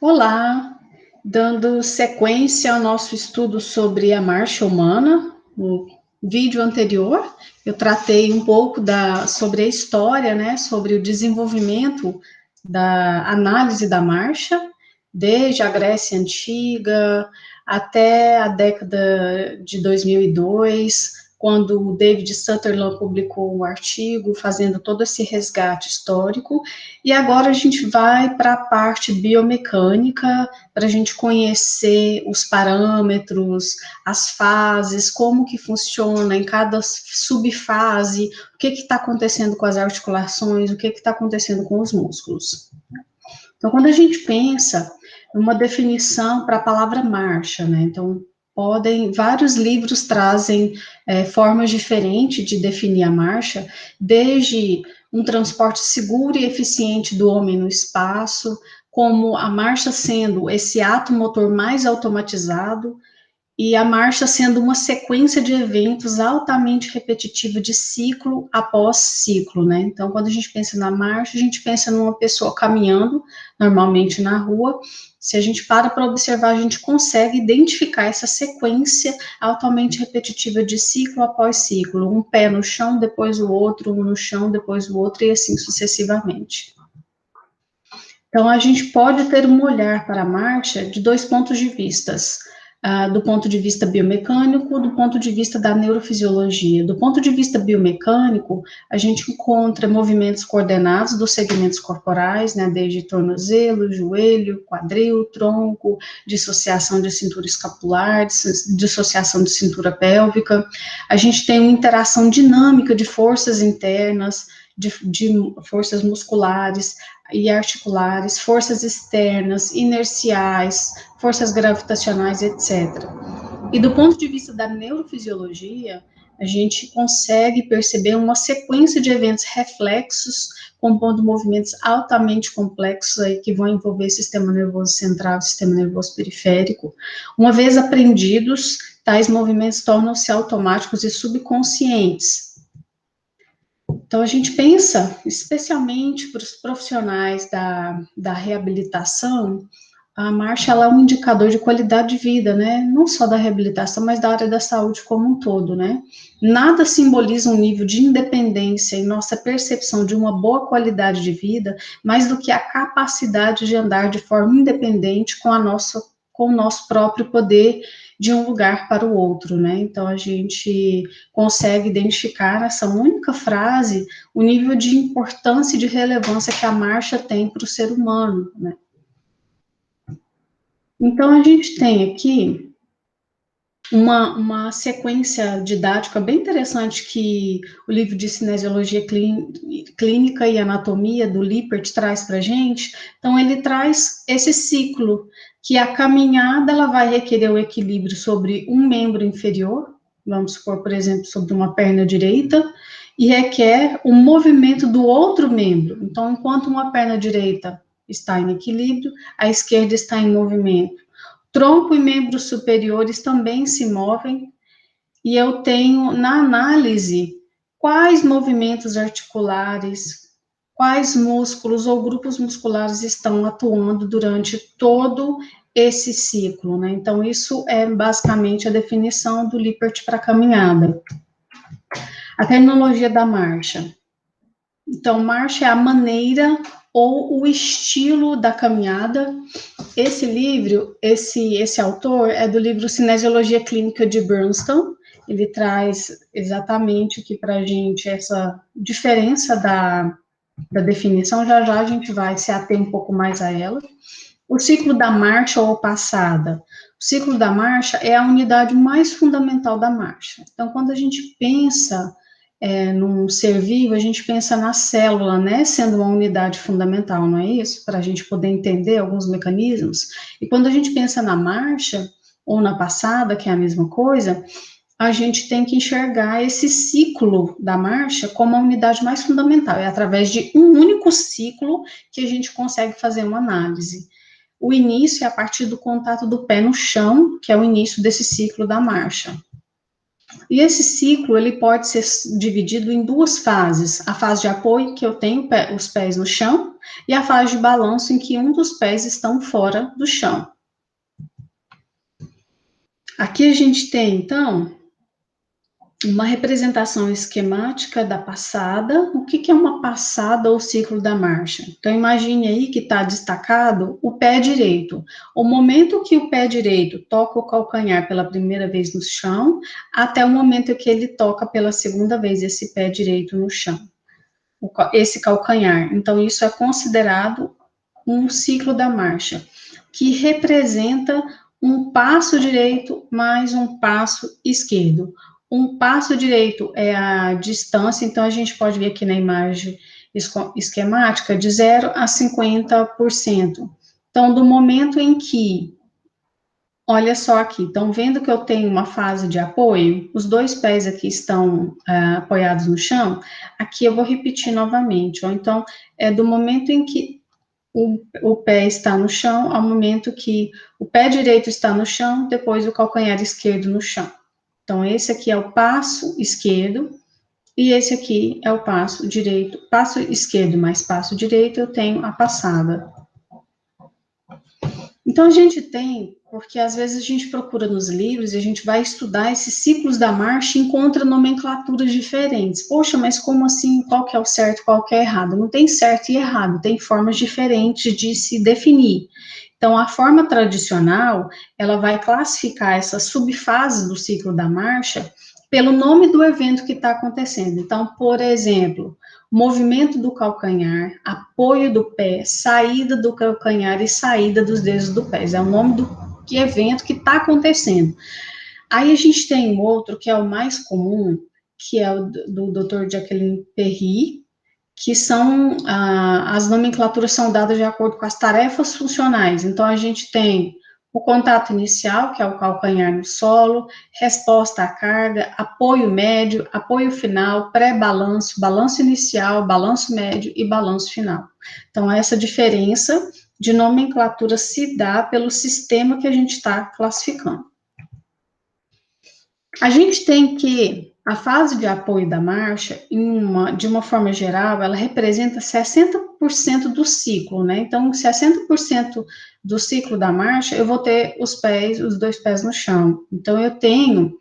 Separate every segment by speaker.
Speaker 1: Olá, dando sequência ao nosso estudo sobre a marcha humana, no vídeo anterior, eu tratei um pouco sobre a história, né, sobre o desenvolvimento da análise da marcha, desde a Grécia Antiga até a década de 2002, quando o David Sutherland publicou um artigo fazendo todo esse resgate histórico. E agora a gente vai para a parte biomecânica, para a gente conhecer os parâmetros, as fases, como que funciona em cada subfase, o que está acontecendo com as articulações, o que está acontecendo com os músculos. Então, quando a gente pensa numa definição para a palavra marcha, né? Então, vários livros trazem formas diferentes de definir a marcha, desde um transporte seguro e eficiente do homem no espaço, como a marcha sendo esse ato motor mais automatizado, e a marcha sendo uma sequência de eventos altamente repetitiva de ciclo após ciclo, né? Então, quando a gente pensa na marcha, a gente pensa numa pessoa caminhando, normalmente na rua. Se a gente para observar, a gente consegue identificar essa sequência altamente repetitiva de ciclo após ciclo, um pé no chão, depois o outro, um no chão, depois o outro, e assim sucessivamente. Então, a gente pode ter um olhar para a marcha de dois pontos de vista, do ponto de vista biomecânico, do ponto de vista da neurofisiologia. Do ponto de vista biomecânico, a gente encontra movimentos coordenados dos segmentos corporais, né, desde tornozelo, joelho, quadril, tronco, dissociação de cintura escapular, dissociação de cintura pélvica. A gente tem uma interação dinâmica de forças internas, de forças musculares e articulares, forças externas, inerciais, forças gravitacionais, etc. E do ponto de vista da neurofisiologia, a gente consegue perceber uma sequência de eventos reflexos, compondo movimentos altamente complexos aí, que vão envolver sistema nervoso central, sistema nervoso periférico. Uma vez aprendidos, tais movimentos tornam-se automáticos e subconscientes. Então, a gente pensa, especialmente para os profissionais da reabilitação, a marcha ela é um indicador de qualidade de vida, né? Não só da reabilitação, mas da área da saúde como um todo, né? Nada simboliza um nível de independência em nossa percepção de uma boa qualidade de vida, mais do que a capacidade de andar de forma independente com o nosso próprio poder de um lugar para o outro, né? Então, a gente consegue identificar nessa única frase o nível de importância e de relevância que a marcha tem para o ser humano, né? Então, a gente tem aqui uma sequência didática bem interessante que o livro de Cinesiologia Clínica e Anatomia, do Lippert, traz para a gente. Então, ele traz esse ciclo, que a caminhada ela vai requerer o equilíbrio sobre um membro inferior, vamos supor, por exemplo, sobre uma perna direita, e requer o movimento do outro membro. Então, enquanto uma perna direita está em equilíbrio, a esquerda está em movimento. Tronco e membros superiores também se movem, e eu tenho na análise quais movimentos articulares, quais músculos ou grupos musculares estão atuando durante todo esse ciclo, né? Então, isso é basicamente a definição do Lippert para a caminhada. A terminologia da marcha. Então, marcha é a maneira ou o estilo da caminhada. Esse livro, esse autor é do livro Cinesiologia Clínica de Brunston. Ele traz exatamente aqui para a gente essa diferença da definição. Já já a gente vai se ater um pouco mais a ela. O ciclo da marcha ou passada. O ciclo da marcha é a unidade mais fundamental da marcha. Então, quando a gente pensa num ser vivo, a gente pensa na célula, né, sendo uma unidade fundamental, não é isso? Para a gente poder entender alguns mecanismos. E quando a gente pensa na marcha, ou na passada, que é a mesma coisa, a gente tem que enxergar esse ciclo da marcha como a unidade mais fundamental. É através de um único ciclo que a gente consegue fazer uma análise. O início é a partir do contato do pé no chão, que é o início desse ciclo da marcha. E esse ciclo, ele pode ser dividido em duas fases. A fase de apoio, que eu tenho os pés no chão, e a fase de balanço, em que um dos pés estão fora do chão. Aqui a gente tem, então, uma representação esquemática da passada. O que é uma passada ou ciclo da marcha? Então, imagine aí que está destacado o pé direito. O momento que o pé direito toca o calcanhar pela primeira vez no chão, até o momento que ele toca pela segunda vez esse pé direito no chão, esse calcanhar. Então, isso é considerado um ciclo da marcha, que representa um passo direito mais um passo esquerdo. Um passo direito é a distância, então a gente pode ver aqui na imagem esquemática, de 0 a 50%. Então, do momento em que, olha só aqui, estão vendo que eu tenho uma fase de apoio? Os dois pés aqui estão apoiados no chão. Aqui eu vou repetir novamente, ó. Então, é do momento em que o pé está no chão, ao momento que o pé direito está no chão, depois o calcanhar esquerdo no chão. Então, esse aqui é o passo esquerdo, e esse aqui é o passo direito. Passo esquerdo mais passo direito, eu tenho a passada. Então, a gente tem, porque às vezes a gente procura nos livros e a gente vai estudar esses ciclos da marcha e encontra nomenclaturas diferentes. Poxa, mas como assim? Qual que é o certo, qual que é o errado? Não tem certo e errado, tem formas diferentes de se definir. Então, a forma tradicional, ela vai classificar essas subfases do ciclo da marcha pelo nome do evento que está acontecendo. Então, por exemplo, movimento do calcanhar, apoio do pé, saída do calcanhar e saída dos dedos do pé. É o nome do evento que está acontecendo. Aí a gente tem um outro que é o mais comum, que é o do Dr. Jacqueline Perry, que são, as nomenclaturas são dadas de acordo com as tarefas funcionais. Então, a gente tem o contato inicial, que é o calcanhar no solo, resposta à carga, apoio médio, apoio final, pré-balanço, balanço inicial, balanço médio e balanço final. Então, essa diferença de nomenclatura se dá pelo sistema que a gente está classificando. A gente tem que a fase de apoio da marcha, de uma forma geral, ela representa 60% do ciclo, né? Então, 60% do ciclo da marcha, eu vou ter os dois pés no chão. Então, eu tenho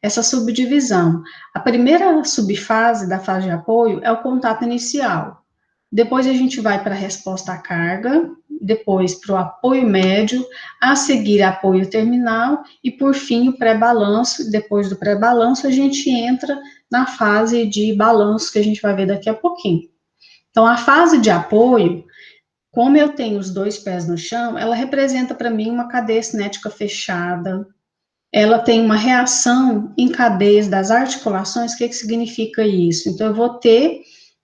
Speaker 1: essa subdivisão. A primeira subfase da fase de apoio é o contato inicial. Depois a gente vai para a resposta à carga, depois para o apoio médio, a seguir apoio terminal e por fim o pré-balanço. Depois do pré-balanço a gente entra na fase de balanço que a gente vai ver daqui a pouquinho. Então a fase de apoio, como eu tenho os dois pés no chão, ela representa para mim uma cadeia cinética fechada. Ela tem uma reação em cadeias das articulações. O que significa isso? Então eu vou ter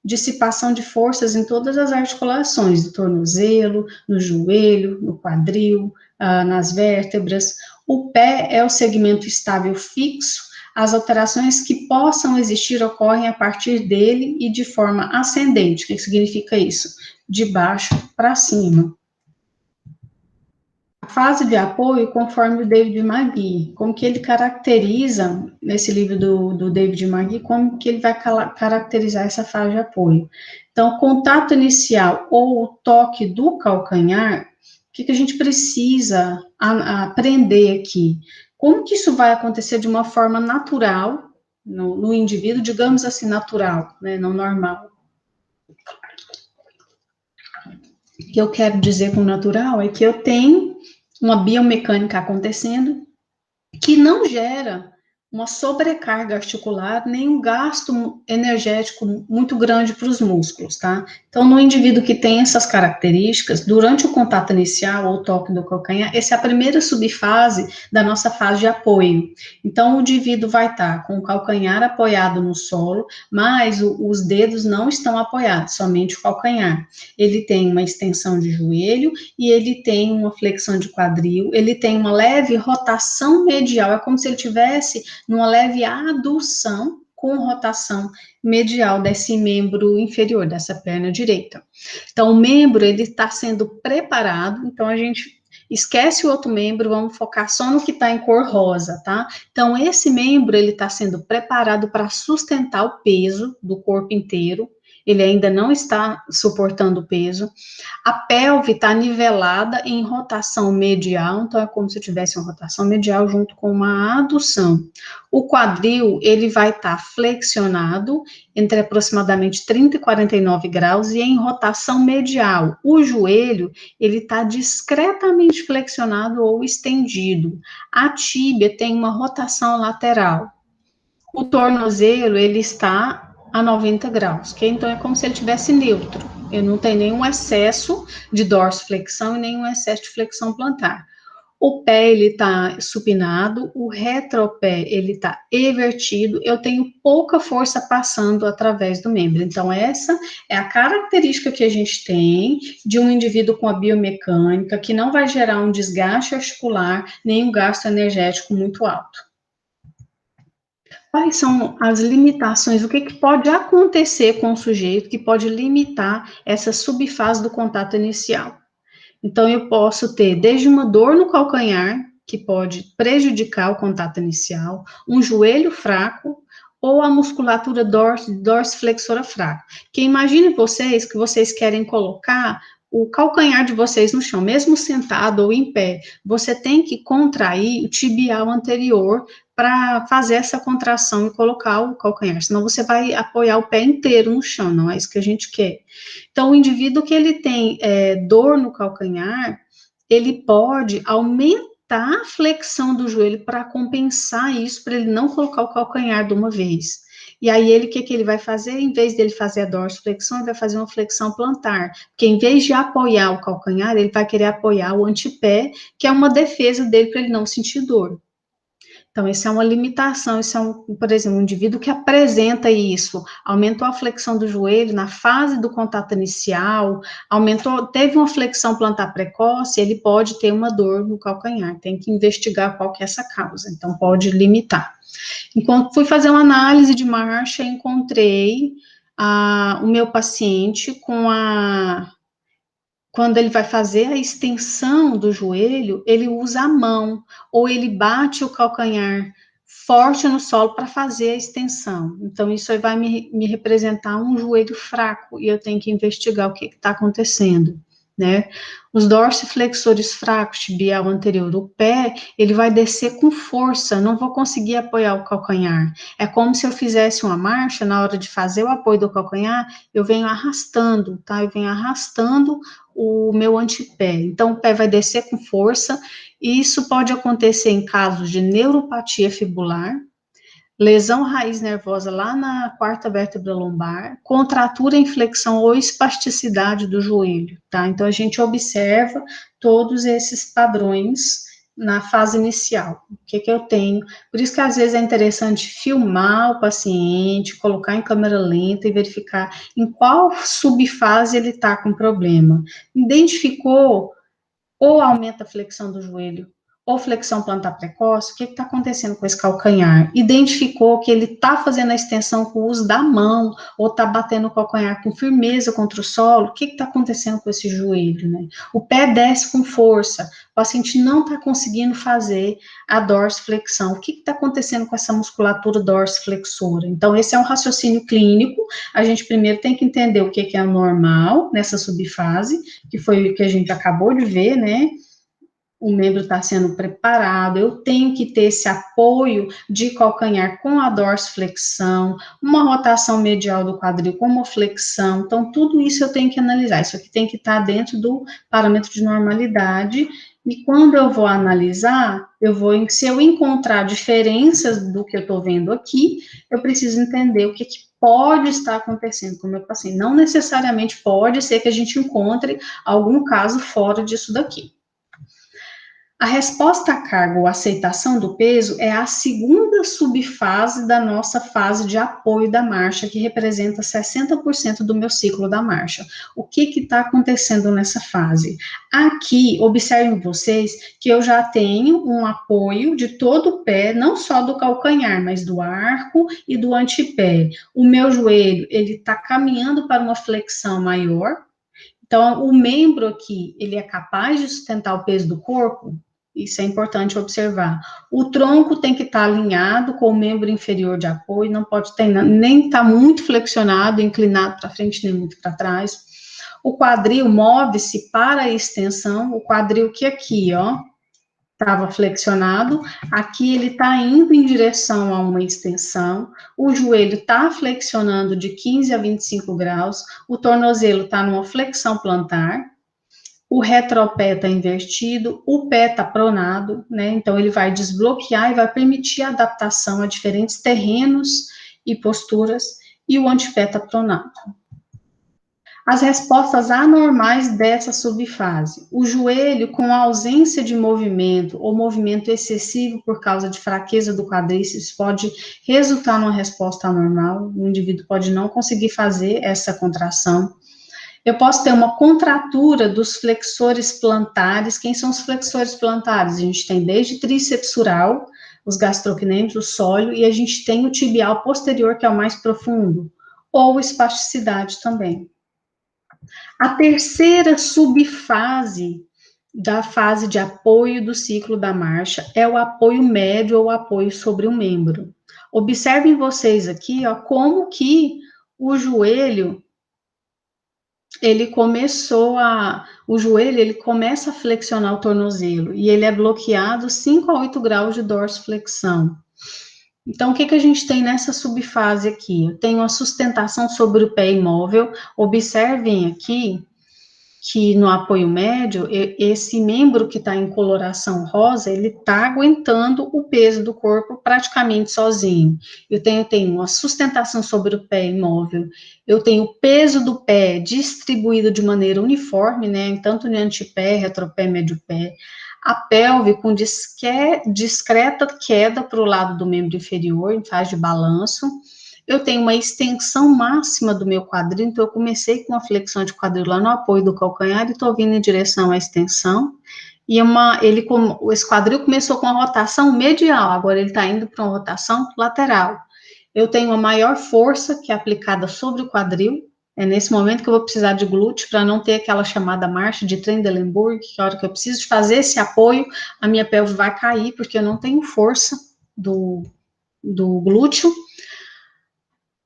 Speaker 1: dissipação de forças em todas as articulações, do tornozelo, no joelho, no quadril, nas vértebras. O pé é o segmento estável fixo, as alterações que possam existir ocorrem a partir dele e de forma ascendente. O que significa isso? De baixo para cima. A fase de apoio, conforme o David Magee, como que ele caracteriza, nesse livro do David Magee, como que ele vai caracterizar essa fase de apoio. Então, contato inicial ou o toque do calcanhar, o que a gente precisa aprender aqui? Como que isso vai acontecer de uma forma natural, no indivíduo, digamos assim, natural, né, não normal. O que eu quero dizer com natural é que eu tenho uma biomecânica acontecendo que não gera uma sobrecarga articular, nem um gasto energético muito grande para os músculos, tá? Então, no indivíduo que tem essas características, durante o contato inicial ou toque do calcanhar, essa é a primeira subfase da nossa fase de apoio. Então, o indivíduo vai estar com o calcanhar apoiado no solo, mas os dedos não estão apoiados, somente o calcanhar. Ele tem uma extensão de joelho e ele tem uma flexão de quadril, ele tem uma leve rotação medial, é como se ele tivesse numa leve adução com rotação medial desse membro inferior, dessa perna direita. Então, o membro, ele está sendo preparado, então a gente Esquece o outro membro, vamos focar só no que está em cor rosa, tá? Então, esse membro, ele está sendo preparado para sustentar o peso do corpo inteiro, ele ainda não está suportando o peso. A pelve está nivelada em rotação medial, então é como se tivesse uma rotação medial junto com uma adução. O quadril, ele vai estar flexionado entre aproximadamente 30 e 49 graus e em rotação medial. O joelho, ele está discretamente flexionado ou estendido. A tíbia tem uma rotação lateral. O tornozelo, ele está a 90 graus, que então é como se ele estivesse neutro. Eu não tenho nenhum excesso de dorsiflexão e nenhum excesso de flexão plantar. O pé, ele está supinado, o retropé, ele está evertido, eu tenho pouca força passando através do membro. Então, essa é a característica que a gente tem de um indivíduo com a biomecânica, que não vai gerar um desgaste articular, nem um gasto energético muito alto. Quais são as limitações? O que pode acontecer com o sujeito que pode limitar essa subfase do contato inicial? Então, eu posso ter desde uma dor no calcanhar, que pode prejudicar o contato inicial, um joelho fraco, ou a musculatura dorsiflexora fraca. Que imagine vocês que vocês querem colocar o calcanhar de vocês no chão, mesmo sentado ou em pé, você tem que contrair o tibial anterior para fazer essa contração e colocar o calcanhar, senão você vai apoiar o pé inteiro no chão, não é isso que a gente quer. Então, o indivíduo que ele tem dor no calcanhar, ele pode aumentar a flexão do joelho para compensar isso, para ele não colocar o calcanhar de uma vez. E aí, o que ele vai fazer? Em vez dele fazer a dorsiflexão, ele vai fazer uma flexão plantar, porque em vez de apoiar o calcanhar, ele vai querer apoiar o antepé, que é uma defesa dele para ele não sentir dor. Então, isso é uma limitação, isso é, por exemplo, um indivíduo que apresenta isso, aumentou a flexão do joelho na fase do contato inicial, teve uma flexão plantar precoce, ele pode ter uma dor no calcanhar, tem que investigar qual que é essa causa, então pode limitar. Enquanto fui fazer uma análise de marcha, encontrei o meu paciente quando ele vai fazer a extensão do joelho, ele usa a mão, ou ele bate o calcanhar forte no solo para fazer a extensão. Então, isso aí vai me representar um joelho fraco, e eu tenho que investigar o que está acontecendo, né? Os dorsiflexores fracos, tibial anterior do pé, ele vai descer com força, não vou conseguir apoiar o calcanhar. É como se eu fizesse uma marcha, na hora de fazer o apoio do calcanhar, eu venho arrastando, tá? Eu venho arrastando o meu antepé. Então, o pé vai descer com força, e isso pode acontecer em casos de neuropatia fibular, lesão raiz nervosa lá na quarta vértebra lombar, contratura, inflexão ou espasticidade do joelho, tá? Então, a gente observa todos esses padrões na fase inicial. O que eu tenho? Por isso que, às vezes, é interessante filmar o paciente, colocar em câmera lenta e verificar em qual subfase ele está com problema. Identificou, ou aumenta a flexão do joelho, ou flexão plantar precoce, o que está acontecendo com esse calcanhar? Identificou que ele está fazendo a extensão com o uso da mão, ou está batendo o calcanhar com firmeza contra o solo, o que está acontecendo com esse joelho, né? O pé desce com força, o paciente não está conseguindo fazer a dorsiflexão, o que está acontecendo com essa musculatura dorsiflexora? Então, esse é um raciocínio clínico, a gente primeiro tem que entender o que é normal nessa subfase, que foi o que a gente acabou de ver, né? O membro está sendo preparado, eu tenho que ter esse apoio de calcanhar com a dorsiflexão, uma rotação medial do quadril com uma flexão, então tudo isso eu tenho que analisar, isso aqui tem que estar dentro do parâmetro de normalidade, e quando eu vou analisar, se eu encontrar diferenças do que eu estou vendo aqui, eu preciso entender o que pode estar acontecendo com o meu paciente, não necessariamente pode ser que a gente encontre algum caso fora disso daqui. A resposta à carga ou aceitação do peso é a segunda subfase da nossa fase de apoio da marcha, que representa 60% do meu ciclo da marcha. O que está acontecendo nessa fase? Aqui, observem vocês que eu já tenho um apoio de todo o pé, não só do calcanhar, mas do arco e do antepé. O meu joelho, ele está caminhando para uma flexão maior. Então, o membro aqui, ele é capaz de sustentar o peso do corpo? Isso é importante observar. O tronco tem que estar alinhado com o membro inferior de apoio, não pode ter, nem estar muito flexionado, inclinado para frente, nem muito para trás. O quadril move-se para a extensão, o quadril que aqui, ó, estava flexionado, aqui ele está indo em direção a uma extensão, o joelho está flexionando de 15 a 25 graus, o tornozelo está numa flexão plantar, o retropé está invertido, o pé está pronado, né? Então ele vai desbloquear e vai permitir a adaptação a diferentes terrenos e posturas, e o antepé está pronado. As respostas anormais dessa subfase. O joelho com ausência de movimento ou movimento excessivo por causa de fraqueza do quadríceps pode resultar numa resposta anormal. O indivíduo pode não conseguir fazer essa contração. Eu posso ter uma contratura dos flexores plantares. Quem são os flexores plantares? A gente tem desde tríceps sural, os gastrocnêmios, o sóleo, e a gente tem o tibial posterior, que é o mais profundo, ou espasticidade também. A terceira subfase da fase de apoio do ciclo da marcha é o apoio médio ou apoio sobre o membro. Observem vocês aqui, ó, como que o joelho ele começa a flexionar o tornozelo e ele é bloqueado 5 a 8 graus de dorsiflexão. Então, o que a gente tem nessa subfase aqui? Eu tenho a sustentação sobre o pé imóvel. Observem aqui que no apoio médio, esse membro que está em coloração rosa, ele está aguentando o peso do corpo praticamente sozinho. Eu tenho uma sustentação sobre o pé imóvel, eu tenho o peso do pé distribuído de maneira uniforme, né, tanto no antepé, retropé, médio pé, a pelve com discreta queda para o lado do membro inferior, em fase de balanço. Eu tenho uma extensão máxima do meu quadril, então eu comecei com a flexão de quadril lá no apoio do calcanhar e estou vindo em direção à extensão. E esse quadril começou com a rotação medial, agora ele está indo para uma rotação lateral. Eu tenho uma maior força que é aplicada sobre o quadril. É nesse momento que eu vou precisar de glúteo para não ter aquela chamada marcha de Trendelenburg, que a hora que eu preciso de fazer esse apoio, a minha pelve vai cair, porque eu não tenho força do glúteo.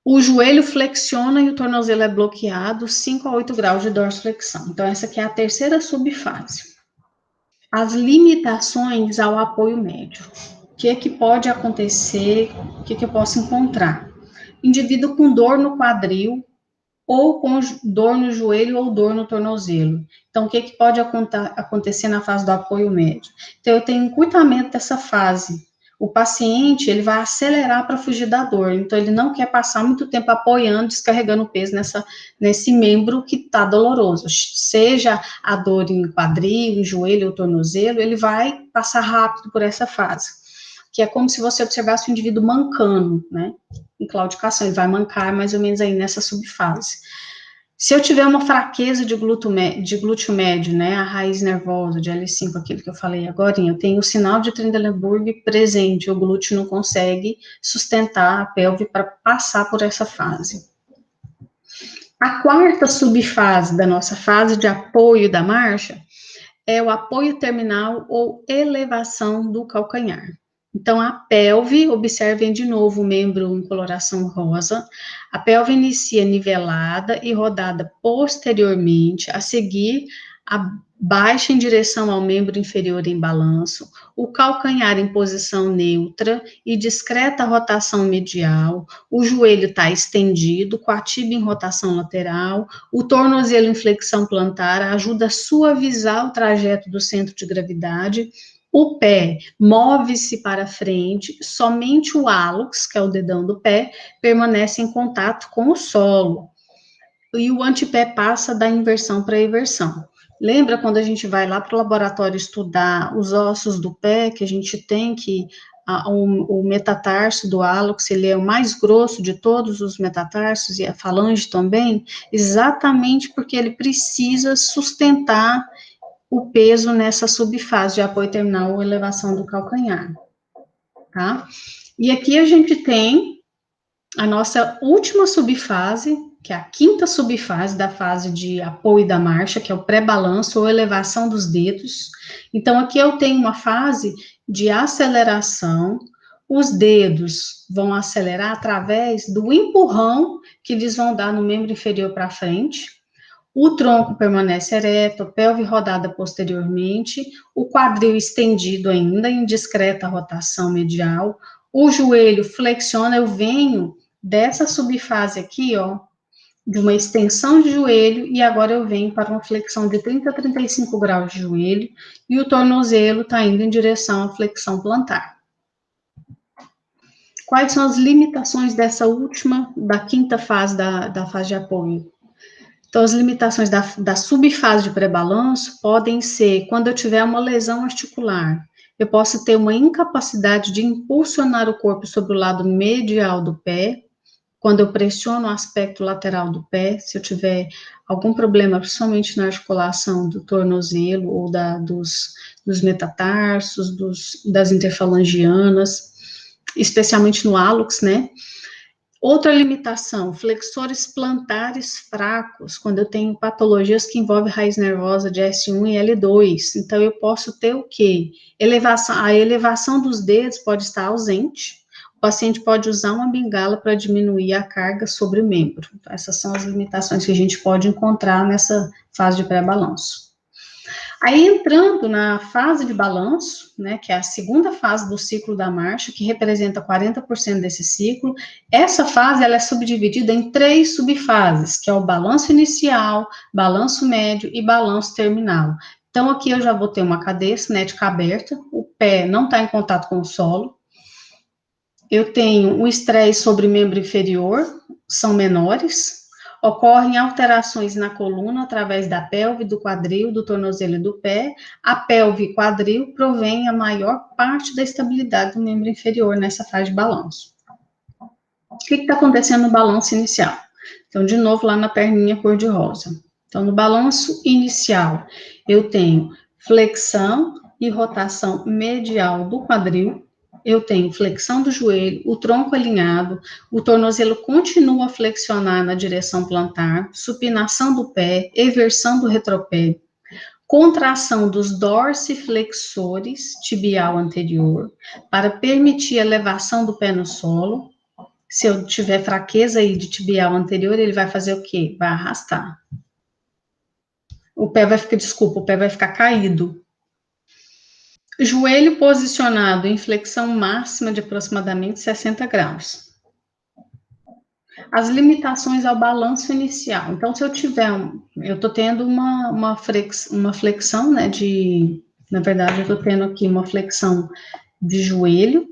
Speaker 1: O joelho flexiona e o tornozelo é bloqueado, 5 a 8 graus de dorsiflexão. Então, essa aqui é a terceira subfase. As limitações ao apoio médio. O que pode acontecer, o que eu posso encontrar? Indivíduo com dor no quadril, ou com dor no joelho ou dor no tornozelo. Então, o que pode acontecer na fase do apoio médio? Então, eu tenho encurtamento dessa fase. O paciente, ele vai acelerar para fugir da dor, então ele não quer passar muito tempo apoiando, descarregando o peso nesse membro que está doloroso, seja a dor em quadril, em joelho ou tornozelo, ele vai passar rápido por essa fase, que é como se você observasse o indivíduo mancando, né, em claudicação, ele vai mancar mais ou menos aí nessa subfase. Se eu tiver uma fraqueza de glúteo médio, né, a raiz nervosa de L5, aquilo que eu falei agora, eu tenho o sinal de Trendelenburg presente, o glúteo não consegue sustentar a pelve para passar por essa fase. A quarta subfase da nossa fase de apoio da marcha é o apoio terminal ou elevação do calcanhar. Então, a pelve, observem de novo o membro em coloração rosa, a pelve inicia nivelada e rodada posteriormente, a seguir, a baixa em direção ao membro inferior em balanço, o calcanhar em posição neutra e discreta rotação medial, o joelho está estendido, com a tíbia em rotação lateral, o tornozelo em flexão plantar ajuda a suavizar o trajeto do centro de gravidade. O pé move-se para frente, somente o hálux, que é o dedão do pé, permanece em contato com o solo. E o antepé passa da inversão para a eversão. Lembra quando a gente vai lá para o laboratório estudar os ossos do pé, que a gente tem que o metatarso do hálux, ele é o mais grosso de todos os metatarsos, e a falange também, exatamente porque ele precisa sustentar o peso nessa subfase de apoio terminal ou elevação do calcanhar, tá? E aqui a gente tem a nossa última subfase, que é a quinta subfase da fase de apoio da marcha, que é o pré-balanço ou elevação dos dedos. Então, aqui eu tenho uma fase de aceleração, os dedos vão acelerar através do empurrão que eles vão dar no membro inferior para frente, o tronco permanece ereto, a pelve rodada posteriormente, o quadril estendido ainda em discreta rotação medial, o joelho flexiona, eu venho dessa subfase aqui, ó, de uma extensão de joelho, e agora eu venho para uma flexão de 30 a 35 graus de joelho, e o tornozelo está indo em direção à flexão plantar. Quais são as limitações dessa última, da quinta fase da fase de apoio? Então, as limitações da subfase de pré-balanço podem ser quando eu tiver uma lesão articular, eu posso ter uma incapacidade de impulsionar o corpo sobre o lado medial do pé, quando eu pressiono o aspecto lateral do pé, se eu tiver algum problema, principalmente na articulação do tornozelo ou dos metatarsos, das interfalangianas, especialmente no hálux, né? Outra limitação, flexores plantares fracos, quando eu tenho patologias que envolvem raiz nervosa de S1 e L2. Então, eu posso ter o quê? A elevação dos dedos pode estar ausente. O paciente pode usar uma bengala para diminuir a carga sobre o membro. Então, essas são as limitações que a gente pode encontrar nessa fase de pré-balanço. Aí, entrando na fase de balanço, né, que é a segunda fase do ciclo da marcha, que representa 40% desse ciclo, essa fase ela é subdividida em 3 subfases, que é o balanço inicial, balanço médio e balanço terminal. Então, aqui eu já vou ter uma cadeia cinética aberta, o pé não está em contato com o solo, eu tenho o estresse sobre o membro inferior, são menores, ocorrem alterações na coluna através da pelve, do quadril, do tornozelo e do pé. A pelve e quadril provém a maior parte da estabilidade do membro inferior nessa fase de balanço. O que está acontecendo no balanço inicial? Então, de novo, lá na perninha cor-de-rosa. Então, no balanço inicial, eu tenho flexão e rotação medial do quadril, eu tenho flexão do joelho, o tronco alinhado, o tornozelo continua a flexionar na direção plantar, supinação do pé, eversão do retropé, contração dos dorsiflexores tibial anterior, para permitir a elevação do pé no solo. Se eu tiver fraqueza aí de tibial anterior, ele vai fazer o quê? Vai arrastar. O pé vai ficar caído. Joelho posicionado em flexão máxima de aproximadamente 60 graus. As limitações ao balanço inicial. Então, se eu tiver, eu estou tendo uma flexão, né, na verdade, eu estou tendo aqui uma flexão de joelho,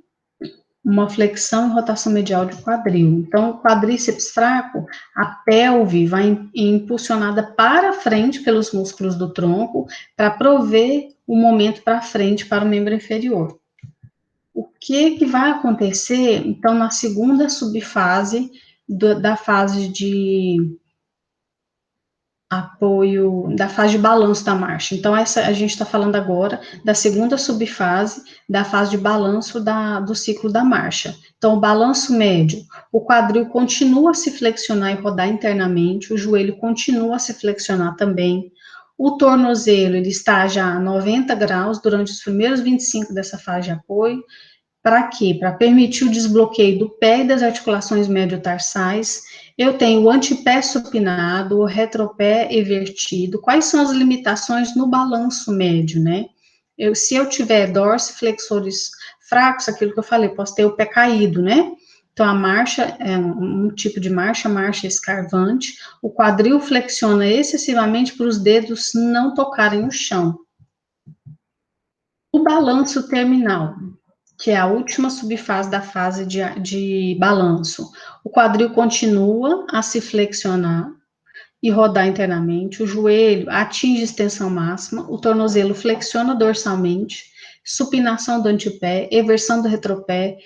Speaker 1: uma flexão e rotação medial de quadril. Então, o quadríceps fraco, a pelve vai impulsionada para frente pelos músculos do tronco para prover o momento para frente para o membro inferior. O que vai acontecer, então, na segunda subfase da fase de apoio, da fase de balanço da marcha. Então, a gente está falando agora da segunda subfase da fase de balanço do ciclo da marcha. Então, o balanço médio, o quadril continua a se flexionar e rodar internamente, o joelho continua a se flexionar também, o tornozelo, ele está já a 90 graus durante os primeiros 25 dessa fase de apoio. Para quê? Para permitir o desbloqueio do pé e das articulações médio-tarsais. Eu tenho o antepé supinado, o retropé evertido. Quais são as limitações no balanço médio, né? Se eu tiver dorsiflexores fracos, aquilo que eu falei, posso ter o pé caído, né? Então, a marcha é um tipo de marcha escarvante. O quadril flexiona excessivamente para os dedos não tocarem o chão. O balanço terminal, que é a última subfase da fase de balanço. O quadril continua a se flexionar e rodar internamente, o joelho atinge extensão máxima, o tornozelo flexiona dorsalmente, supinação do antepé, eversão do retropé,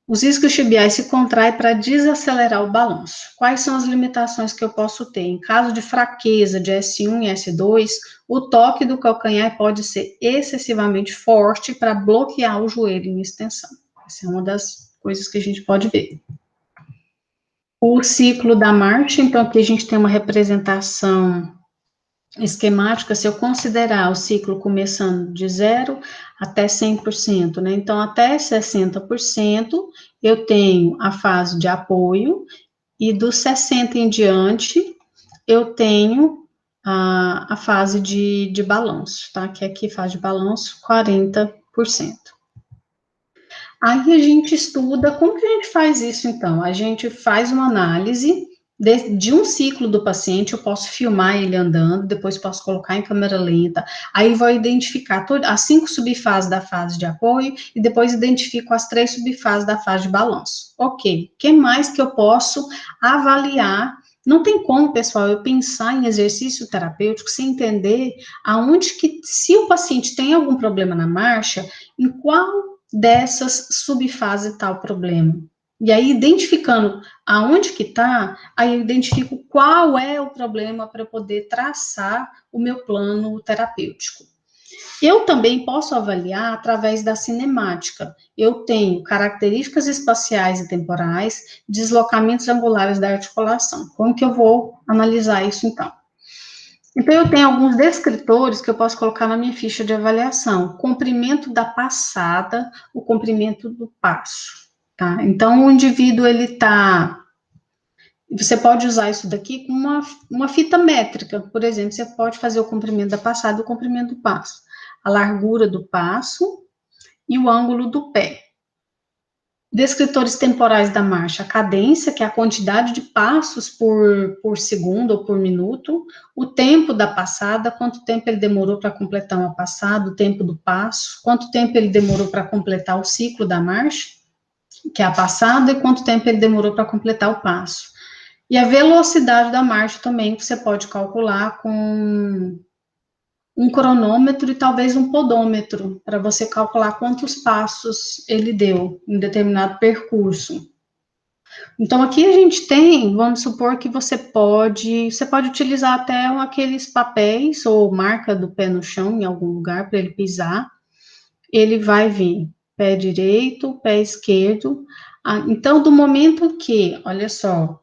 Speaker 1: os isquiotibiais se contraem para desacelerar o balanço. Quais são as limitações que eu posso ter? Em caso de fraqueza de S1 e S2, o toque do calcanhar pode ser excessivamente forte para bloquear o joelho em extensão. Essa é uma das coisas que a gente pode ver. O ciclo da marcha, então aqui a gente tem uma representação esquemática, se eu considerar o ciclo começando de 0 até 100%, né? Então, até 60%, eu tenho a fase de apoio, e dos 60 em diante, eu tenho a fase de balanço, tá? Que aqui fase de balanço, 40%. Aí a gente estuda, como que a gente faz isso, então? A gente faz uma análise de um ciclo do paciente, eu posso filmar ele andando, depois posso colocar em câmera lenta, aí vou identificar as 5 subfases da fase de apoio, e depois identifico as 3 subfases da fase de balanço. Ok, o que mais que eu posso avaliar? Não tem como, pessoal, eu pensar em exercício terapêutico sem entender aonde que, se o paciente tem algum problema na marcha, em qual dessas subfases está o problema. E aí, identificando aonde que está, aí eu identifico qual é o problema para poder traçar o meu plano terapêutico. Eu também posso avaliar através da cinemática. Eu tenho características espaciais e temporais, deslocamentos angulares da articulação. Como que eu vou analisar isso, então? Então, eu tenho alguns descritores que eu posso colocar na minha ficha de avaliação. Comprimento da passada, o comprimento do passo, tá? Então, o indivíduo, ele tá... Você pode usar isso daqui com uma fita métrica, por exemplo, você pode fazer o comprimento da passada e o comprimento do passo. A largura do passo e o ângulo do pé. Descritores temporais da marcha, a cadência, que é a quantidade de passos por segundo ou por minuto, o tempo da passada, quanto tempo ele demorou para completar uma passada, o tempo do passo, quanto tempo ele demorou para completar o ciclo da marcha, que é a passada, e quanto tempo ele demorou para completar o passo. E a velocidade da marcha também, que você pode calcular com um cronômetro e talvez um podômetro, para você calcular quantos passos ele deu em determinado percurso. Então, aqui a gente tem, vamos supor que você pode utilizar até aqueles papéis ou marca do pé no chão em algum lugar para ele pisar. Ele vai vir pé direito, pé esquerdo. Então, do momento que, olha só,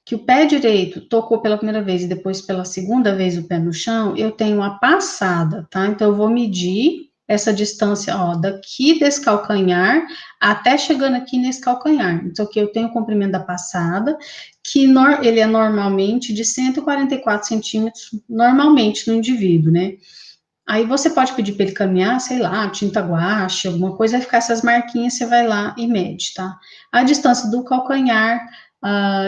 Speaker 1: que o pé direito tocou pela primeira vez e depois pela segunda vez o pé no chão, eu tenho uma passada, tá? Então, eu vou medir essa distância, ó, daqui desse calcanhar até chegando aqui nesse calcanhar. Então, aqui eu tenho o comprimento da passada, que ele é normalmente de 144 centímetros, normalmente no indivíduo, né? Aí você pode pedir para ele caminhar, sei lá, tinta guache, alguma coisa, vai ficar essas marquinhas, você vai lá e mede, tá? A distância do calcanhar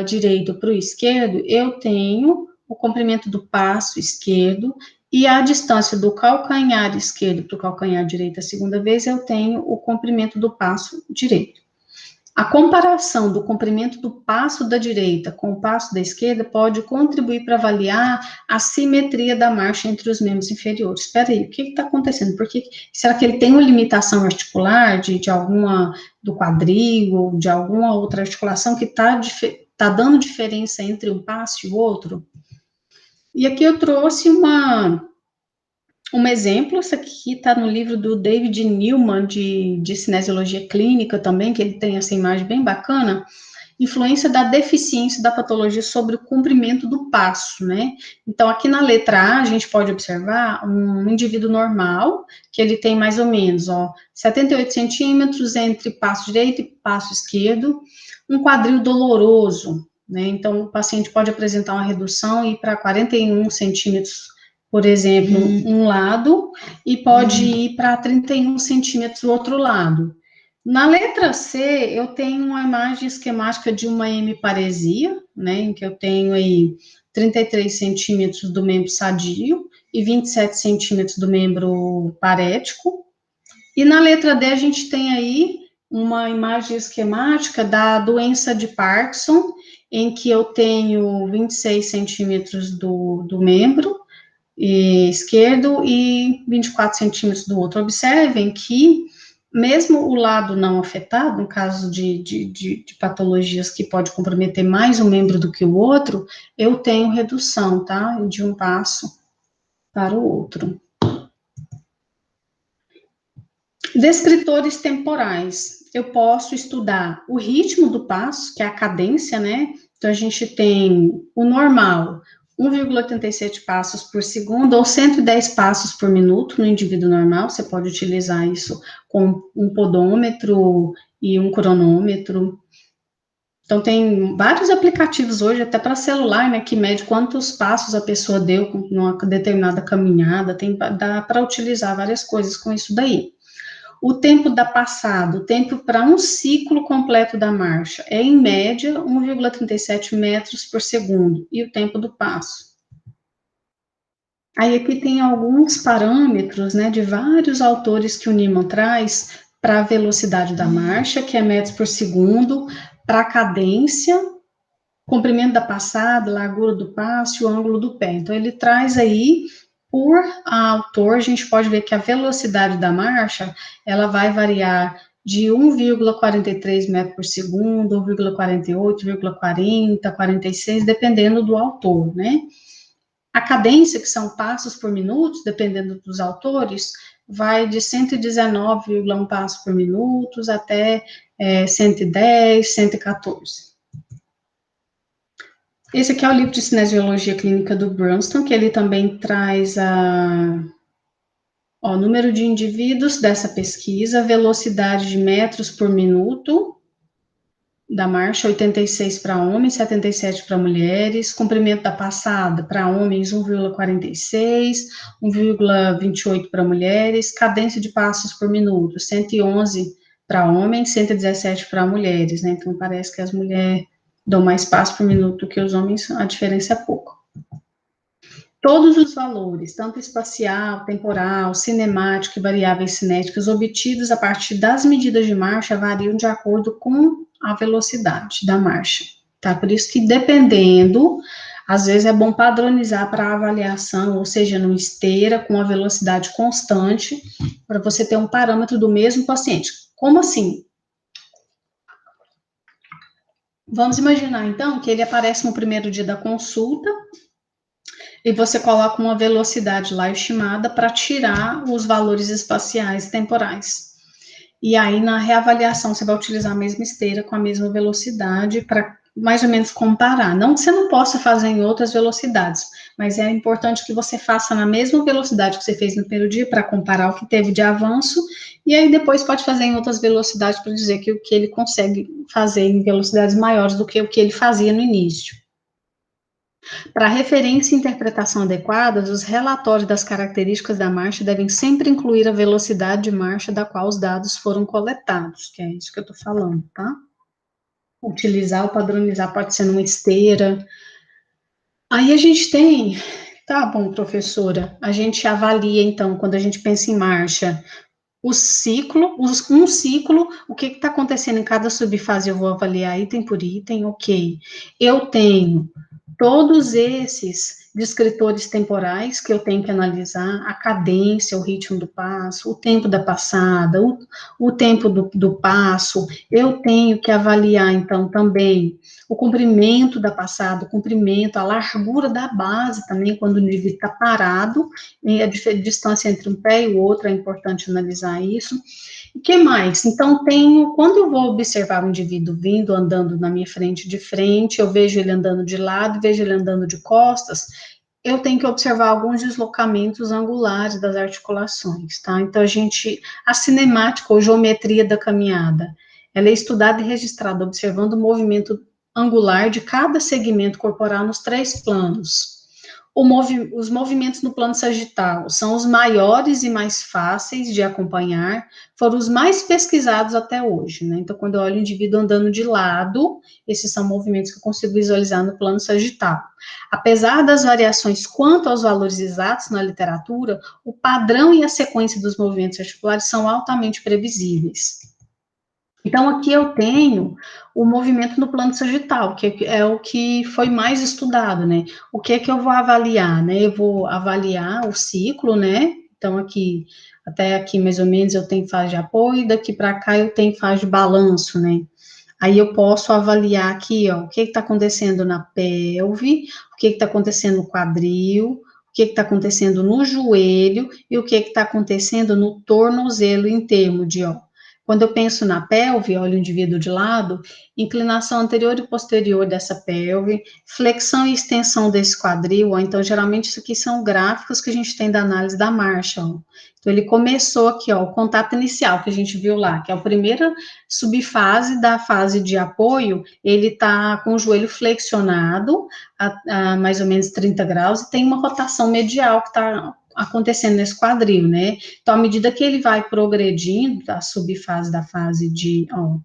Speaker 1: direito para o esquerdo, eu tenho o comprimento do passo esquerdo, e a distância do calcanhar esquerdo para o calcanhar direito a segunda vez, eu tenho o comprimento do passo direito. A comparação do comprimento do passo da direita com o passo da esquerda pode contribuir para avaliar a simetria da marcha entre os membros inferiores. Espera aí, o que está acontecendo? Será que ele tem uma limitação articular de alguma, do quadril, ou de alguma outra articulação que está dando diferença entre um passo e o outro? E aqui eu trouxe um exemplo, isso aqui está no livro do David Newman, de cinesiologia clínica também, que ele tem essa imagem bem bacana, influência da deficiência da patologia sobre o comprimento do passo, né? Então, aqui na letra A, a gente pode observar um indivíduo normal, que ele tem mais ou menos, 78 centímetros entre passo direito e passo esquerdo, um quadril doloroso, né? Então, o paciente pode apresentar uma redução e ir para 41 centímetros, por exemplo, um lado, e pode ir para 31 centímetros do outro lado. Na letra C, eu tenho uma imagem esquemática de uma hemiparesia, né, em que eu tenho aí 33 centímetros do membro sadio e 27 centímetros do membro parético. E na letra D, a gente tem aí uma imagem esquemática da doença de Parkinson, em que eu tenho 26 centímetros do membro esquerdo e 24 centímetros do outro. Observem que, mesmo o lado não afetado, no caso de patologias que pode comprometer mais um membro do que o outro, eu tenho redução, tá? De um passo para o outro. Descritores temporais. Eu posso estudar o ritmo do passo, que é a cadência, né? Então, a gente tem o normal, 1,87 passos por segundo ou 110 passos por minuto no indivíduo normal. Você pode utilizar isso com um podômetro e um cronômetro. Então, tem vários aplicativos hoje, até para celular, né, que mede quantos passos a pessoa deu numa determinada caminhada. Dá para utilizar várias coisas com isso daí. O tempo da passada, o tempo para um ciclo completo da marcha é, em média, 1,37 metros por segundo. E o tempo do passo? Aí aqui tem alguns parâmetros, né, de vários autores que o Niemann traz para a velocidade da marcha, que é metros por segundo, para a cadência, comprimento da passada, largura do passo e o ângulo do pé. Então, ele traz aí, por autor, a gente pode ver que a velocidade da marcha, ela vai variar de 1,43 metros por segundo, 1,48, 1,40, 46, dependendo do autor, né? A cadência, que são passos por minuto, dependendo dos autores, vai de 119,1 passos por minuto até 110, 114. Esse aqui é o livro de Cinesiologia Clínica do Brunston, que ele também traz o número de indivíduos dessa pesquisa, velocidade de metros por minuto da marcha, 86 para homens, 77 para mulheres, comprimento da passada para homens, 1,46, 1,28 para mulheres, cadência de passos por minuto, 111 para homens, 117 para mulheres, né? Então, parece que as mulheres dão mais passos por minuto que os homens, a diferença é pouco. Todos os valores, tanto espacial, temporal, cinemático e variáveis cinéticas, obtidos a partir das medidas de marcha, variam de acordo com a velocidade da marcha, tá? Por isso que, dependendo, às vezes é bom padronizar para a avaliação, ou seja, numa esteira, com a velocidade constante, para você ter um parâmetro do mesmo paciente. Como assim? Vamos imaginar, então, que ele aparece no primeiro dia da consulta, e você coloca uma velocidade lá estimada para tirar os valores espaciais e temporais. E aí, na reavaliação, você vai utilizar a mesma esteira com a mesma velocidade para mais ou menos comparar. Não que você não possa fazer em outras velocidades, mas é importante que você faça na mesma velocidade que você fez no primeiro dia para comparar o que teve de avanço, e aí depois pode fazer em outras velocidades para dizer que o que ele consegue fazer em velocidades maiores do que o que ele fazia no início. Para referência e interpretação adequadas, os relatórios das características da marcha devem sempre incluir a velocidade de marcha da qual os dados foram coletados, que é isso que eu estou falando, tá? Utilizar ou padronizar pode ser numa esteira. Aí a gente tem, tá bom, professora, a gente avalia, então, quando a gente pensa em marcha, um ciclo, o que está acontecendo em cada subfase, eu vou avaliar item por item, ok. Eu tenho todos esses descritores temporais que eu tenho que analisar, a cadência, o ritmo do passo, o tempo da passada, o tempo do passo, eu tenho que avaliar, então, também o comprimento da passada, o comprimento, a largura da base também, quando o indivíduo está parado, e a distância entre um pé e o outro, é importante analisar isso. O que mais? Então, quando eu vou observar o indivíduo vindo, andando na minha frente de frente, eu vejo ele andando de lado, vejo ele andando de costas, eu tenho que observar alguns deslocamentos angulares das articulações, tá? Então, a cinemática ou geometria da caminhada, ela é estudada e registrada observando o movimento angular de cada segmento corporal nos 3 planos. Os movimentos no plano sagital são os maiores e mais fáceis de acompanhar, foram os mais pesquisados até hoje, né? Então, quando eu olho o indivíduo andando de lado, esses são movimentos que eu consigo visualizar no plano sagital. Apesar das variações quanto aos valores exatos na literatura, o padrão e a sequência dos movimentos articulares são altamente previsíveis. Então, aqui eu tenho o movimento no plano sagital, que é o que foi mais estudado, né? O que é que eu vou avaliar, né? Eu vou avaliar o ciclo, né? Então, até aqui mais ou menos eu tenho fase de apoio, daqui para cá eu tenho fase de balanço, né? Aí eu posso avaliar aqui, ó, o que está acontecendo na pelve, o que está acontecendo no quadril, o que está acontecendo no joelho e o que está acontecendo no tornozelo em termos de, ó, Quando eu penso na pelve, olho o indivíduo de lado, inclinação anterior e posterior dessa pelve, flexão e extensão desse quadril, ó, então geralmente isso aqui são gráficos que a gente tem da análise da Marshall. Então ele começou aqui, ó, o contato inicial que a gente viu lá, que é a primeira subfase da fase de apoio, ele tá com o joelho flexionado a mais ou menos 30 graus e tem uma rotação medial que está acontecendo nesse quadril, né? Então, à medida que ele vai progredindo, a subfase da fase de, ó,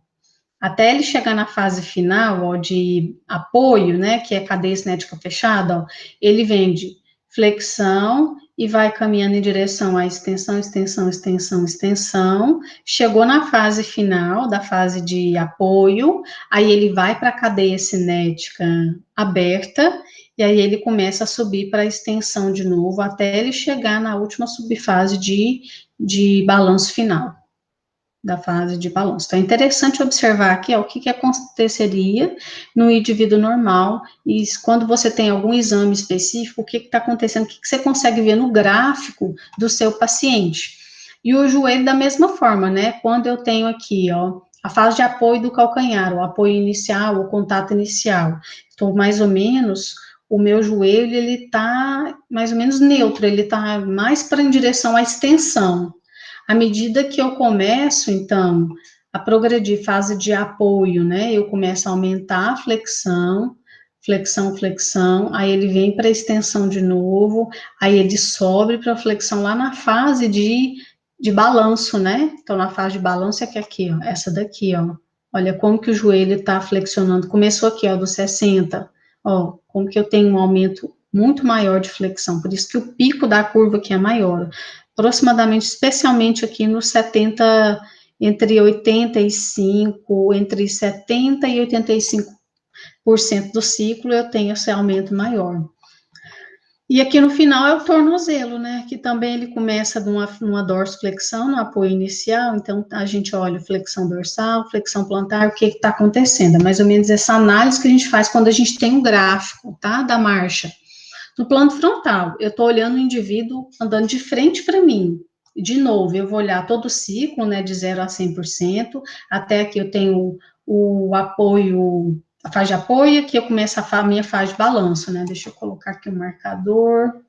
Speaker 1: até ele chegar na fase final, ó, de apoio, né, que é cadeia cinética fechada, ó, ele vem de flexão e vai caminhando em direção à extensão, extensão, extensão, extensão, chegou na fase final, da fase de apoio, aí ele vai para a cadeia cinética aberta, e aí ele começa a subir para a extensão de novo, até ele chegar na última subfase de balanço final, da fase de balanço. Então, é interessante observar aqui ó, o que aconteceria no indivíduo normal, e quando você tem algum exame específico, o que está acontecendo, o que você consegue ver no gráfico do seu paciente. E o joelho da mesma forma, né? Quando eu tenho aqui, ó, a fase de apoio do calcanhar, o apoio inicial, o contato inicial. Então, mais ou menos, o meu joelho, ele tá mais ou menos neutro, ele tá mais para em direção à extensão. À medida que eu começo, então, a progredir fase de apoio, né, eu começo a aumentar a flexão, flexão, flexão, aí ele vem para a extensão de novo, aí ele sobe para a flexão lá na fase de balanço, né? Então, na fase de balanço é que aqui, ó, essa daqui, ó. Olha como que o joelho está flexionando. Começou aqui, ó, dos 60, ó, como que eu tenho um aumento muito maior de flexão, por isso que o pico da curva aqui é maior, aproximadamente, especialmente aqui nos 70, entre 85, entre 70 e 85% do ciclo, eu tenho esse aumento maior. E aqui no final é o tornozelo, né? Que também ele começa numa dorsiflexão, no apoio inicial. Então, a gente olha flexão dorsal, flexão plantar, o que está acontecendo. É mais ou menos essa análise que a gente faz quando a gente tem um gráfico, tá? Da marcha. No plano frontal, eu estou olhando o indivíduo andando de frente para mim. De novo, eu vou olhar todo o ciclo, né? De 0 a 100%. Até aqui eu tenho o apoio, a fase de apoio, aqui eu começo a minha fase de balanço, né? Deixa eu colocar aqui o marcador.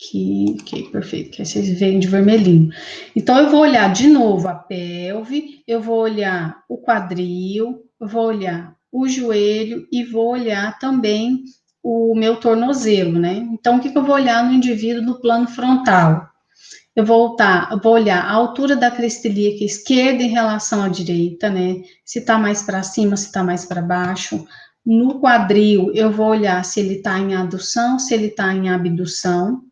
Speaker 1: Ok, perfeito, que aí vocês veem de vermelhinho. Então, eu vou olhar de novo a pelve, eu vou olhar o quadril, eu vou olhar o joelho e vou olhar também o meu tornozelo, né? Então, o que eu vou olhar no indivíduo no plano frontal? Eu vou olhar a altura da crista ilíaca esquerda em relação à direita, né? Se tá mais para cima, se tá mais para baixo. No quadril, eu vou olhar se ele tá em adução, se ele tá em abdução.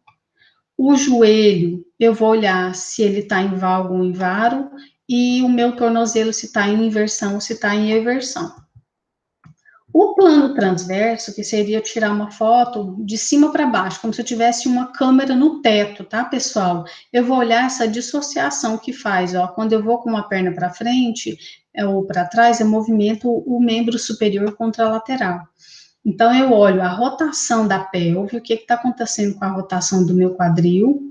Speaker 1: O joelho, eu vou olhar se ele está em valgo ou em varo, e o meu tornozelo se está em inversão ou se está em eversão. O plano transverso, que seria eu tirar uma foto de cima para baixo, como se eu tivesse uma câmera no teto, tá, pessoal? Eu vou olhar essa dissociação que faz, ó, quando eu vou com uma perna para frente ou para trás, eu movimento o membro superior contra a lateral. Então, eu olho a rotação da pelve, o que está acontecendo com a rotação do meu quadril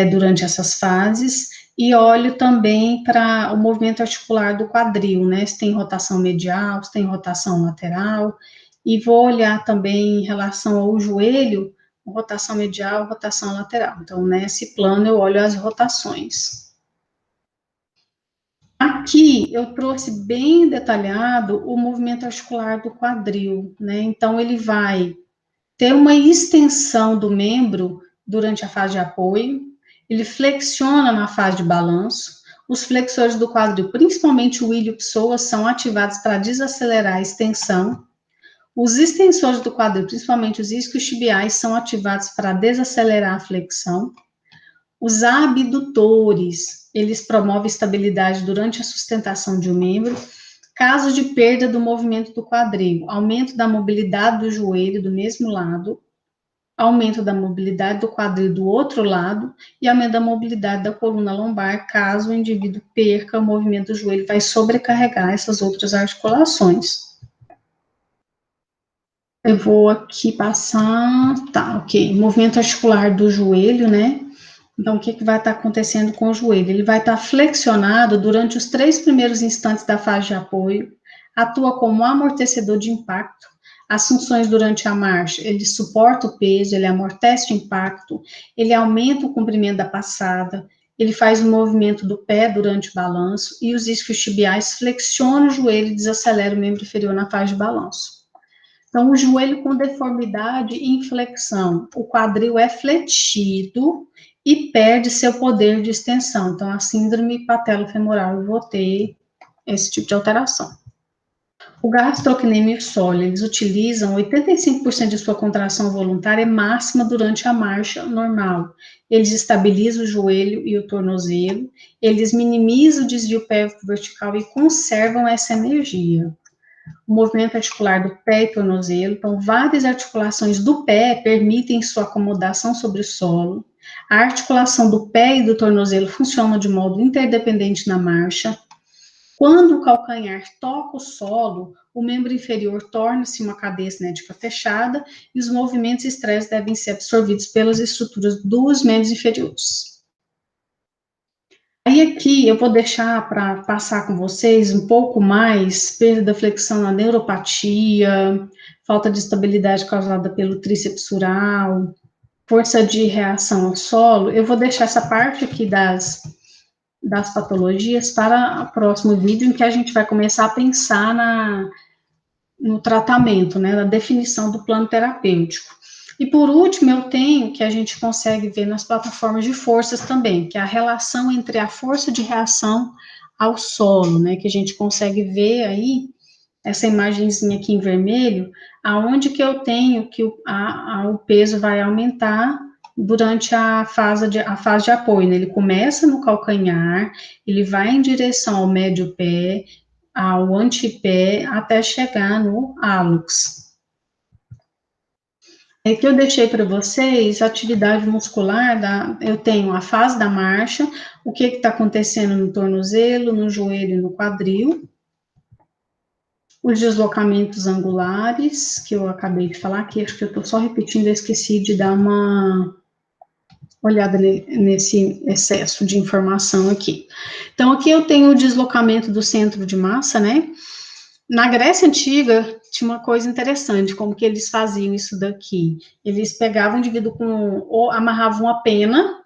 Speaker 1: durante essas fases, e olho também para o movimento articular do quadril, né? Se tem rotação medial, se tem rotação lateral, e vou olhar também em relação ao joelho, rotação medial, rotação lateral. Então, nesse plano, eu olho as rotações. Aqui eu trouxe bem detalhado o movimento articular do quadril, né? Então, ele vai ter uma extensão do membro durante a fase de apoio, ele flexiona na fase de balanço, os flexores do quadril, principalmente o ilho psoas, são ativados para desacelerar a extensão, os extensores do quadril, principalmente os isquiotibiais, são ativados para desacelerar a flexão, os abdutores, eles promovem estabilidade durante a sustentação de um membro, caso de perda do movimento do quadril, aumento da mobilidade do joelho do mesmo lado, aumento da mobilidade do quadril do outro lado e aumento da mobilidade da coluna lombar, caso o indivíduo perca o movimento do joelho, vai sobrecarregar essas outras articulações. Eu vou aqui passar, tá, ok, movimento articular do joelho, né? Então, o que vai estar acontecendo com o joelho? Ele vai estar flexionado durante os 3 primeiros instantes da fase de apoio, atua como amortecedor de impacto. As funções durante a marcha, ele suporta o peso, ele amortece o impacto, ele aumenta o comprimento da passada, ele faz o movimento do pé durante o balanço e os isquiotibiais flexionam o joelho e desacelera o membro inferior na fase de balanço. Então, o joelho com deformidade e inflexão, o quadril é fletido e perde seu poder de extensão. Então, a síndrome patelofemoral, eu vou ter esse tipo de alteração. O gastrocnêmio sólio, eles utilizam 85% de sua contração voluntária máxima durante a marcha normal. Eles estabilizam o joelho e o tornozelo, eles minimizam o desvio pélvico vertical e conservam essa energia. O movimento articular do pé e tornozelo, então várias articulações do pé permitem sua acomodação sobre o solo. A articulação do pé e do tornozelo funciona de modo interdependente na marcha. Quando o calcanhar toca o solo, o membro inferior torna-se uma cadeia cinética fechada e os movimentos e estresse devem ser absorvidos pelas estruturas dos membros inferiores. Aí aqui eu vou deixar para passar com vocês um pouco mais perda da flexão na neuropatia, falta de estabilidade causada pelo tríceps sural, força de reação ao solo. Eu vou deixar essa parte aqui das patologias para o próximo vídeo, em que a gente vai começar a pensar no tratamento, né, na definição do plano terapêutico. E por último, eu tenho que a gente consegue ver nas plataformas de forças também, que é a relação entre a força de reação ao solo, né, que a gente consegue ver aí, essa imagenzinha aqui em vermelho, aonde que eu tenho que o peso vai aumentar durante a fase de apoio, né? Ele começa no calcanhar, ele vai em direção ao médio pé, ao antepé, até chegar no hálux. Aqui eu deixei para vocês a atividade muscular, eu tenho a fase da marcha, o que está acontecendo no tornozelo, no joelho e no quadril, os deslocamentos angulares, que eu acabei de falar aqui, acho que eu estou só repetindo, eu esqueci de dar uma olhada nesse excesso de informação aqui. Então, aqui eu tenho o deslocamento do centro de massa, né? Na Grécia Antiga, tinha uma coisa interessante, como que eles faziam isso daqui. Eles pegavam o indivíduo ou amarravam uma pena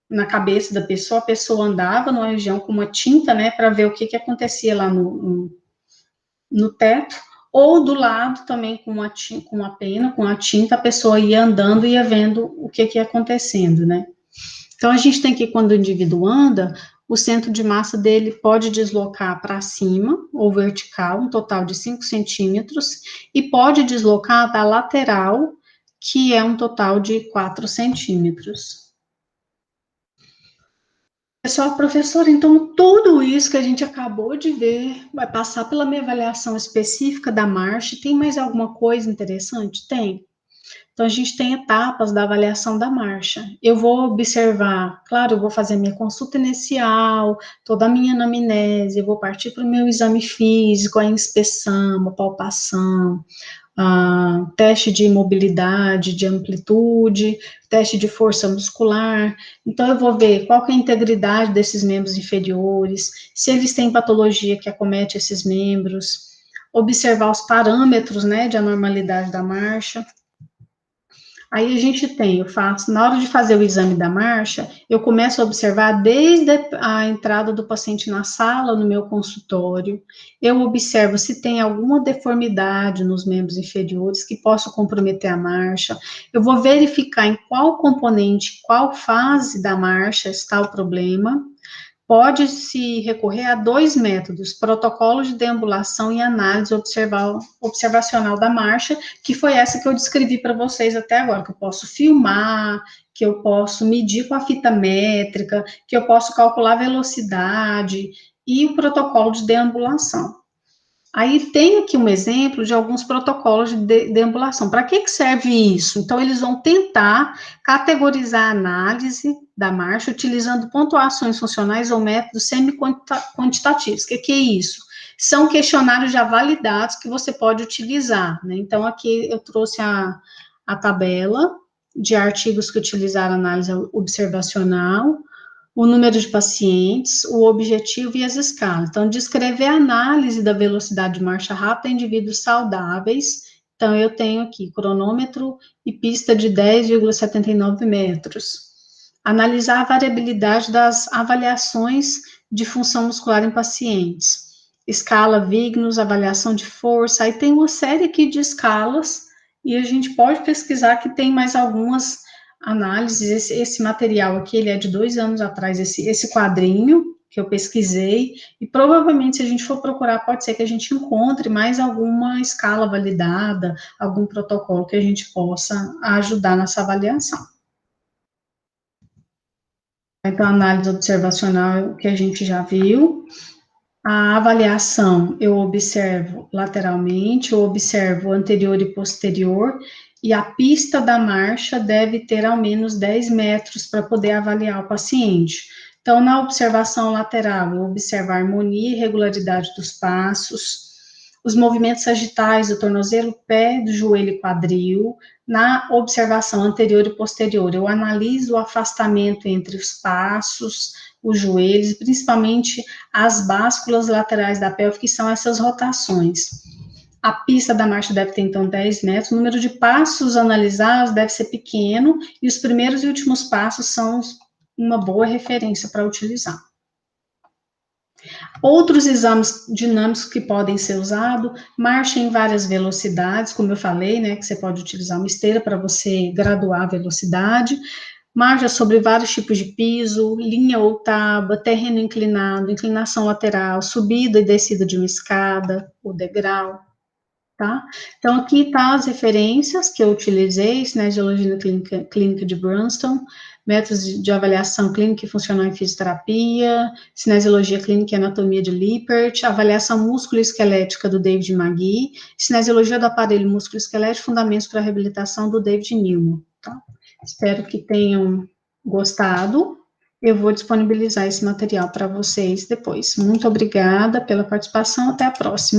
Speaker 1: na cabeça da pessoa, a pessoa andava numa região com uma tinta, né, para ver o que acontecia lá no teto, ou do lado também com uma pena, com a tinta, a pessoa ia andando e ia vendo o que ia acontecendo, né. Então, a gente tem que, quando o indivíduo anda, o centro de massa dele pode deslocar para cima, ou vertical, um total de 5 centímetros, e pode deslocar da lateral, que é um total de 4 centímetros. Pessoal, professor, então tudo isso que a gente acabou de ver vai passar pela minha avaliação específica da marcha. Tem mais alguma coisa interessante? Tem. Então, a gente tem etapas da avaliação da marcha. Eu vou observar, claro, eu vou fazer minha consulta inicial, toda a minha anamnese, eu vou partir para o meu exame físico, a inspeção, a palpação, teste de mobilidade, de amplitude, teste de força muscular. Então, eu vou ver qual que é a integridade desses membros inferiores, se eles têm patologia que acomete esses membros, observar os parâmetros, né, de anormalidade da marcha. Aí a gente tem, eu faço, na hora de fazer o exame da marcha, eu começo a observar desde a entrada do paciente na sala, no meu consultório, eu observo se tem alguma deformidade nos membros inferiores que possa comprometer a marcha, eu vou verificar em qual componente, qual fase da marcha está o problema. Pode-se recorrer a 2 métodos, protocolo de deambulação e análise observacional da marcha, que foi essa que eu descrevi para vocês até agora, que eu posso filmar, que eu posso medir com a fita métrica, que eu posso calcular a velocidade, e o protocolo de deambulação. Aí tem aqui um exemplo de alguns protocolos de deambulação. Para que serve isso? Então, eles vão tentar categorizar a análise da marcha utilizando pontuações funcionais ou métodos semi-quantitativos. O que é isso? São questionários já validados que você pode utilizar, né? Então, aqui eu trouxe a tabela de artigos que utilizaram análise observacional, o número de pacientes, o objetivo e as escalas. Então, descrever a análise da velocidade de marcha rápida em indivíduos saudáveis. Então, eu tenho aqui cronômetro e pista de 10,79 metros. Analisar a variabilidade das avaliações de função muscular em pacientes. Escala Vignos, avaliação de força. Aí tem uma série aqui de escalas e a gente pode pesquisar que tem mais algumas análises. Esse material aqui, ele é de 2 anos atrás, esse quadrinho que eu pesquisei, e provavelmente, se a gente for procurar, pode ser que a gente encontre mais alguma escala validada, algum protocolo que a gente possa ajudar nessa avaliação. Então, a análise observacional é o que a gente já viu. A avaliação, eu observo lateralmente, eu observo anterior e posterior, e a pista da marcha deve ter ao menos 10 metros para poder avaliar o paciente. Então, na observação lateral, eu observo a harmonia e regularidade dos passos, os movimentos sagitais do tornozelo, pé, do joelho e quadril. Na observação anterior e posterior, eu analiso o afastamento entre os passos, os joelhos, principalmente as básculas laterais da pelve, que são essas rotações. A pista da marcha deve ter, então, 10 metros, o número de passos analisados deve ser pequeno, e os primeiros e últimos passos são uma boa referência para utilizar. Outros exames dinâmicos que podem ser usados, marcha em várias velocidades, como eu falei, né, que você pode utilizar uma esteira para você graduar a velocidade, marcha sobre vários tipos de piso, linha ou tábua, terreno inclinado, inclinação lateral, subida e descida de uma escada ou degrau, tá? Então, aqui tá as referências que eu utilizei: Cinesiologia Clínica de Brunston, métodos de avaliação clínica e funcional em fisioterapia, Cinesiologia Clínica e Anatomia de Lippert, avaliação músculo-esquelética do David Magee, Cinesiologia do aparelho músculo-esquelético, fundamentos para a reabilitação do David Newman, tá? Espero que tenham gostado. Eu vou disponibilizar esse material para vocês depois. Muito obrigada pela participação, até a próxima.